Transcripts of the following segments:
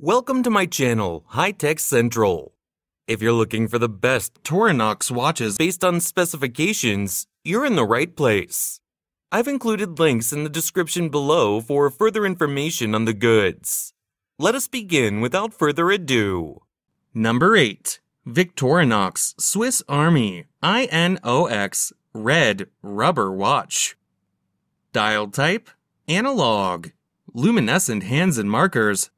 Welcome to my channel, High Tech Central. If you're looking for the best Victorinox watches based on specifications, you're in the right place. I've included links in the description below for further information on the goods. Let us begin without further ado. Number 8. Victorinox Swiss Army I.N.O.X. Red Rubber Watch. Dial type, analog. Luminescent hands and markers.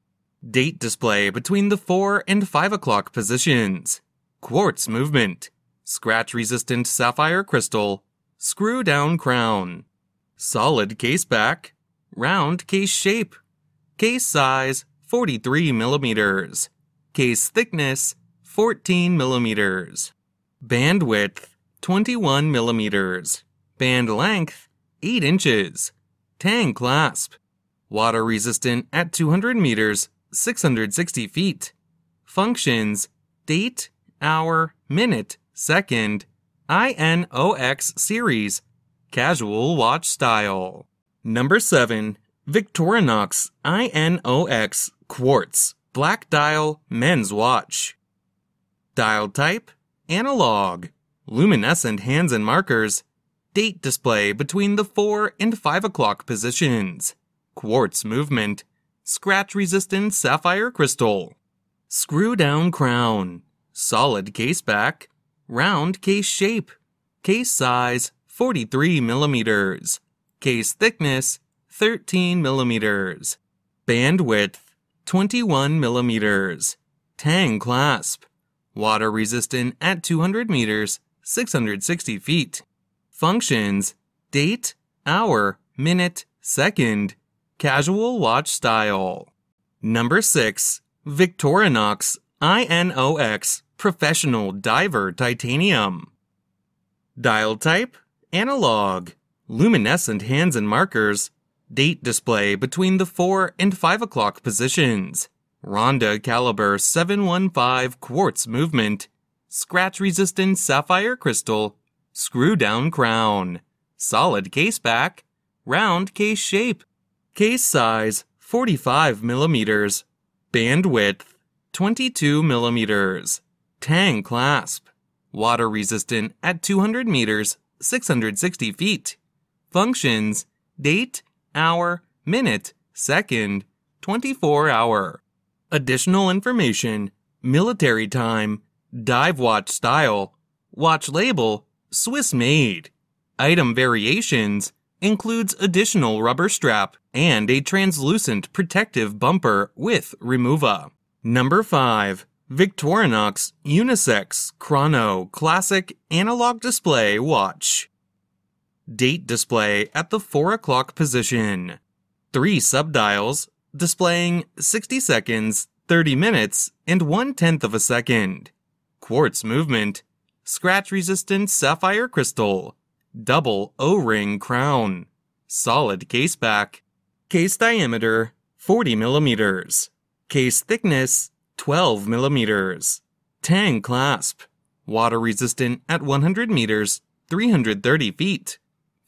Date display between the 4 and 5 o'clock positions. Quartz movement. Scratch-resistant sapphire crystal. Screw-down crown. Solid case back. Round case shape. Case size 43 millimeters. Case thickness 14 millimeters. Band width 21 millimeters. Band length 8 inches. Tang clasp. Water resistant at 200 meters, 660 feet. Functions: date, hour, minute, second. I.N.O.X. series. Casual watch style. Number 7. Victorinox I.N.O.X. Quartz Black Dial Men's Watch. Dial type, analog. Luminescent hands and markers. Date display between the 4 and 5 o'clock positions. Quartz movement. Scratch-resistant sapphire crystal. Screw-down crown. Solid case back. Round case shape. Case size 43 millimeters. Case thickness 13 millimeters. Band width 21 millimeters. Tang clasp. Water resistant at 200 meters, 660 feet. Functions: date, hour, minute, second. Casual watch style. Number 6. Victorinox I.N.O.X. Professional Diver Titanium. Dial type, analog. Luminescent hands and markers. Date display between the 4 and 5 o'clock positions. Ronda caliber 715 quartz movement. Scratch-resistant sapphire crystal. Screw-down crown. Solid case back. Round case shape. Case size 45 millimeters. Band width 22 millimeters. Tang clasp. Water resistant at 200 meters, 660 feet. Functions: date, hour, minute, second, 24 hour. Additional information: military time, dive watch style, watch label, Swiss made. Item variations: includes additional rubber strap and a translucent protective bumper with remover. Number 5. Victorinox Unisex Chrono Classic Analog Display Watch. Date display at the 4 o'clock position. 3 subdials displaying 60 seconds, 30 minutes, and 1/10 of a second. Quartz movement. Scratch-resistant sapphire crystal. Double O-ring crown. Solid case back. Case diameter 40 millimeters. Case thickness 12 millimeters. Tang clasp. Water resistant at 100 meters, 330 feet.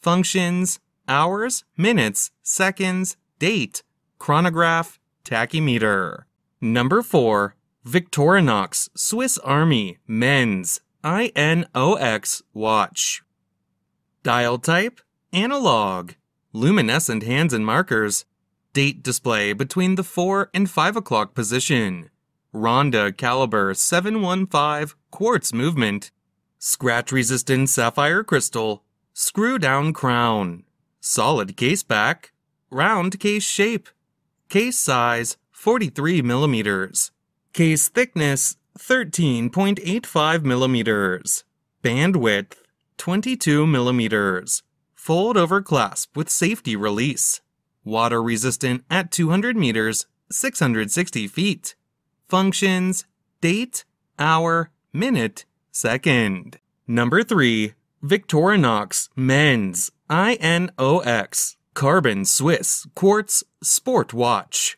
Functions: hours, minutes, seconds, date, chronograph, tachymeter. Number 4. Victorinox Swiss Army Men's I.N.O.X. Watch. Dial type, analog. Luminescent hands and markers. Date display between the 4 and 5 o'clock position. Ronda caliber 715 quartz movement. Scratch-resistant sapphire crystal. Screw-down crown. Solid case back. Round case shape. Case size 43 millimeters. Case thickness 13.85 millimeters. Band width 22 millimeters. Fold over clasp with safety release. Water resistant at 200 meters, 660 feet. Functions: date, hour, minute, second. Number 3. Victorinox Men's I.N.O.X. Carbon Swiss Quartz Sport Watch.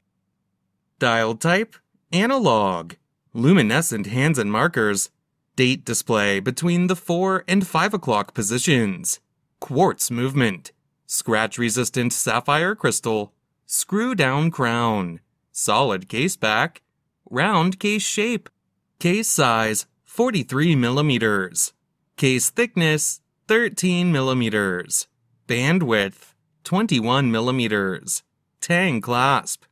Dial type, analog. Luminescent hands and markers. Date display between the 4 and 5 o'clock positions. Quartz movement. Scratch-resistant sapphire crystal. Screw-down crown. Solid case back. round case shape. Case size 43 millimeters. Case thickness 13 millimeters. Bandwidth 21 millimeters. Tang clasp.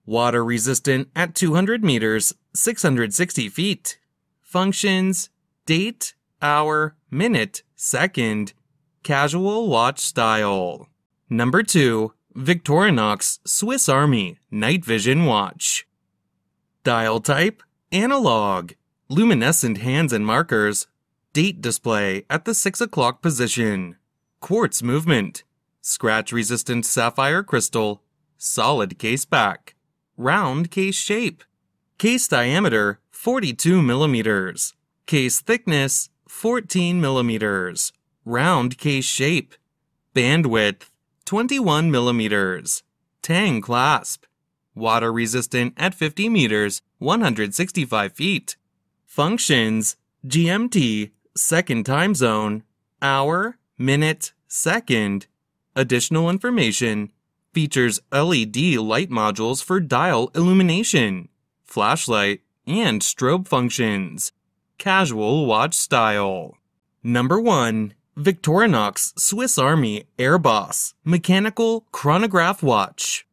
Water resistant at 200 meters, 660 feet. Functions: date, hour, minute, second. Casual watch style. Number 2. Victorinox Swiss Army Night Vision Watch. Dial type: analog. Luminescent hands and markers. Date display at the 6 o'clock position. Quartz movement. Scratch-resistant sapphire crystal. Solid case back. Round case shape. Case diameter 42 millimeters. Case thickness 14 millimeters. Round case shape. Bandwidth 21 millimeters. Tang clasp. Water resistant at 50 meters, 165 feet. Functions: GMT, second time zone, hour, minute, second. Additional information: features LED light modules for dial illumination, flashlight, and strobe functions. Casual watch style. Number 1. Victorinox Swiss Army Airboss Mechanical Chronograph Watch.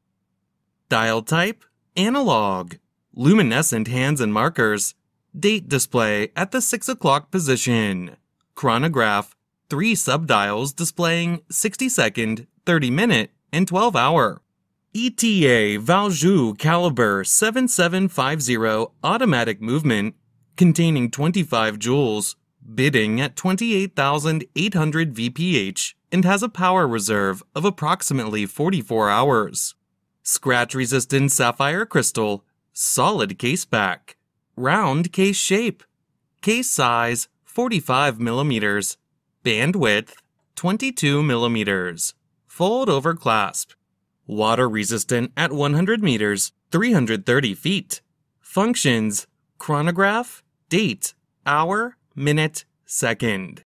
Dial type: analog. Luminescent hands and markers. Date display at the 6 o'clock position. Chronograph: 3 subdials displaying 60-second, 30-minute, and 12-hour. ETA Valjoux caliber 7750 automatic movement containing 25 joules, bidding at 28,800 VPH and has a power reserve of approximately 44 hours. Scratch-resistant sapphire crystal, solid case back, round case shape. Case size 45 millimeters. Bandwidth 22 millimeters. Fold over clasp. Water resistant at 100 meters, 330 feet. Functions: chronograph, date, hour, minute, second.